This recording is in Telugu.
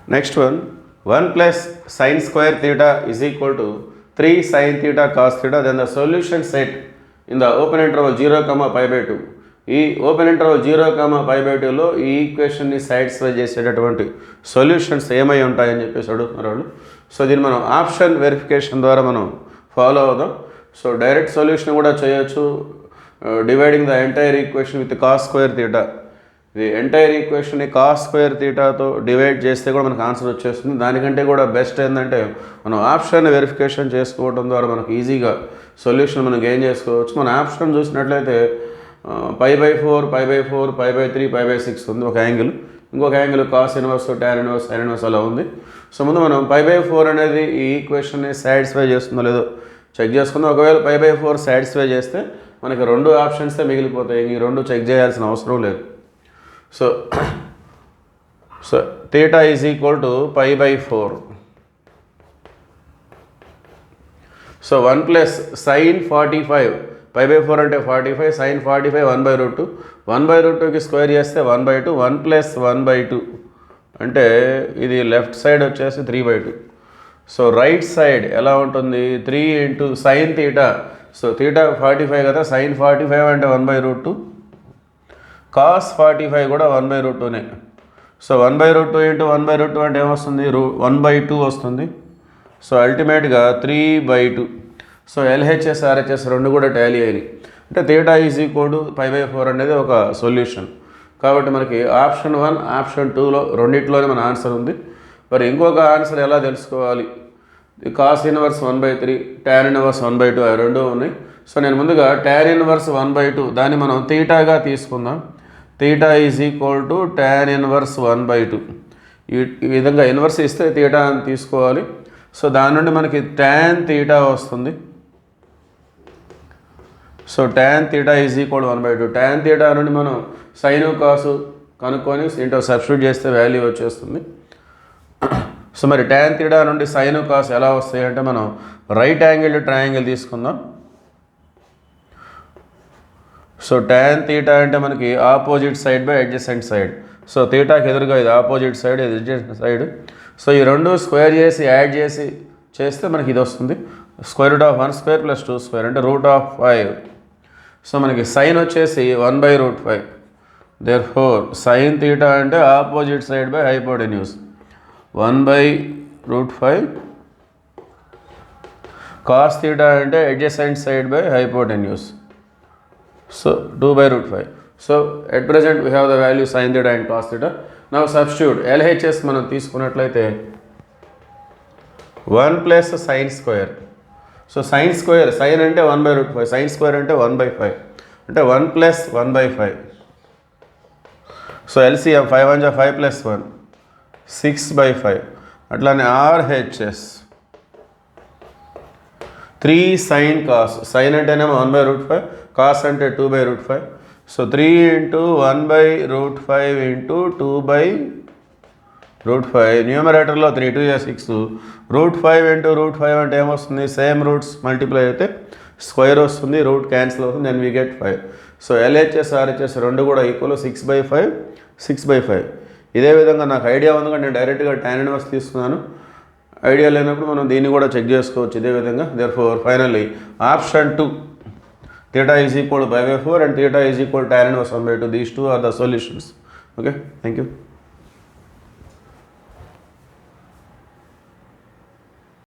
Next one, 1 plus sin square theta is equal to 3 sin theta cos theta. Then the solution set in the open interval 0, pi by 2. ఈ ఓపెన్ ఇంటర్వల్ 0, pi by 2లో ఈ ఈక్వేషన్ని సాటిస్ఫై చేసేటటువంటి సొల్యూషన్స్ ఏమై ఉంటాయని చెప్పేసి అడుగుతున్నారు వాళ్ళు. సో దీన్ని మనం ఆప్షన్ వెరిఫికేషన్ ద్వారా మనం ఫాలో అవుదాం. సో డైరెక్ట్ సొల్యూషన్ కూడా చేయొచ్చు. Dividing the entire equation with cos square theta. ఇది ఎంటైర్ ఈక్వేషన్ని కాస్ స్క్వేర్ థీటాతో డివైడ్ చేస్తే కూడా మనకు ఆన్సర్ వచ్చేస్తుంది. దానికంటే కూడా బెస్ట్ ఏంటంటే మనం ఆప్షన్ వెరిఫికేషన్ చేసుకోవడం ద్వారా మనకు ఈజీగా సొల్యూషన్ మనం గెయిన్ చేసుకోవచ్చు. మన ఆప్షన్ చూసినట్లయితే π by 4, π by 4, π by 3, π by 6 ఉంది ఒక యాంగిల్. ఇంకొక angle cos inverse, tan inverse, sine inverse అలా ఉంది. సో ముందు మనం π by 4 అనేది ఈ ఈక్వేషన్ని సాటిస్ఫై చేస్తుందో లేదో చెక్ చేసుకుందాం. ఒకవేళ π by 4 సాటిస్ఫై చేస్తే మనకి రెండు ఆప్షన్సే మిగిలిపోతాయి. ఈ రెండు చెక్ చేయాల్సిన అవసరం లేదు. So theta is equal to π by 4. So 1 plus sine 45, π by 4 అంటే 45, సైన్ 45 1/√2. 1/√2కి స్క్వేర్ చేస్తే 1/2, 1 ప్లస్ 1/2 అంటే ఇది లెఫ్ట్ సైడ్ వచ్చేసి 3/2. సో రైట్ సైడ్ ఎలా ఉంటుంది? 3 into sine theta. So theta 45 కదా, సైన్ 45 అంటే 1/√2, కాస్ 45 కూడా 1/√2నే. సో 1/√2 ఇంటూ 1/√2 అంటే ఏమొస్తుంది? 1/2 వస్తుంది. సో అల్టిమేట్గా 3/2. సో LHS, RHS రెండు కూడా టాలీ అయినాయి. అంటే theta is equal to π by 4 అనేది ఒక సొల్యూషన్. కాబట్టి మనకి ఆప్షన్ 1, ఆప్షన్ 2లో రెండిట్లోనే మన ఆన్సర్ ఉంది. మరి ఇంకొక ఆన్సర్ ఎలా తెలుసుకోవాలి? కాస్ ఇన్వర్స్ 1/3, టాన్ ఇన్వర్స్ 1/2 అవి రెండు ఉన్నాయి. సో నేను ముందుగా టాన్ ఇన్వర్స్ 1/2 దాన్ని మనం థీటాగా తీసుకుందాం. Theta is equal to tan inverse 1/2. ఈ విధంగా ఇన్వర్స్ ఇస్తే థీటా అని తీసుకోవాలి. సో దాని నుండి మనకి టాన్ థీటా వస్తుంది. So tan theta is equal 1/2. Tan theta నుండి మనం సైను కాసు కనుక్కొని ఇంటో సబ్స్టిట్యూట్ చేస్తే వాల్యూ వచ్చేస్తుంది. సో మరి టాన్ థీటా నుండి సైను కాసు ఎలా వస్తాయి అంటే మనం రైట్ యాంగిల్ ట్రయాంగిల్ తీసుకుందాం. సో టాన్ థీటా అంటే మనకి opposite side by adjacent side. So థీటాకి ఎదురుగా ఇది ఆపోజిట్ సైడ్, ఇది అడ్జసెంట్ సైడ్. సో ఈ రెండు స్క్వేర్ చేసి యాడ్ చేసి చేస్తే మనకి ఇది వస్తుంది. √1² + 2² అంటే √5. సో మనకి సైన్ వచ్చేసి 1/√5. దేర్ఫోర్ సైన్ థీటా అంటే opposite side by hypotenuse 1/√5. Cos theta అంటే adjacent side by hypotenuse. So 2/√5. So at present we have the value sine theta and cos theta. Now substitute. LHS మనం తీసుకున్నట్లయితే 1 plus sine square. So sine square, sine అంటే 1/√5, సైన్ స్క్వేర్ అంటే 1/5 అంటే 1 ప్లస్ 1/5. So LCM 5 1 5 + 1 6/5. అట్లానే RHS 3 సైన్ కాస్. సైన్ అంటేనేమో 1/√5, కాస్ అంటే 2/√5. So 3 into 1/√5 into 2/√5. న్యూమరేటర్లో 3 2 6. √5 ఇంటూ √5 అంటే ఏమొస్తుంది? సేమ్ రూట్స్ మల్టిప్లై అయితే స్క్వేర్ వస్తుంది, రూట్ క్యాన్సిల్ అవుతుంది, then we get 5. So LHS, RHS రెండు కూడా ఈక్వల్ 6/5, 6/5. ఇదే విధంగా నాకు ఐడియా ఉంది కానీ నేను డైరెక్ట్గా టాన్ ఇన్వర్స్ తీసుకున్నాను. ఐడియా లేనప్పుడు మనం దీన్ని కూడా చెక్ చేసుకోవచ్చు ఇదే విధంగా. Therefore finally option 2, theta is equal to π by 4 and theta is equal to tan inverse 1/2. These two are the solutions. Okay, thank you.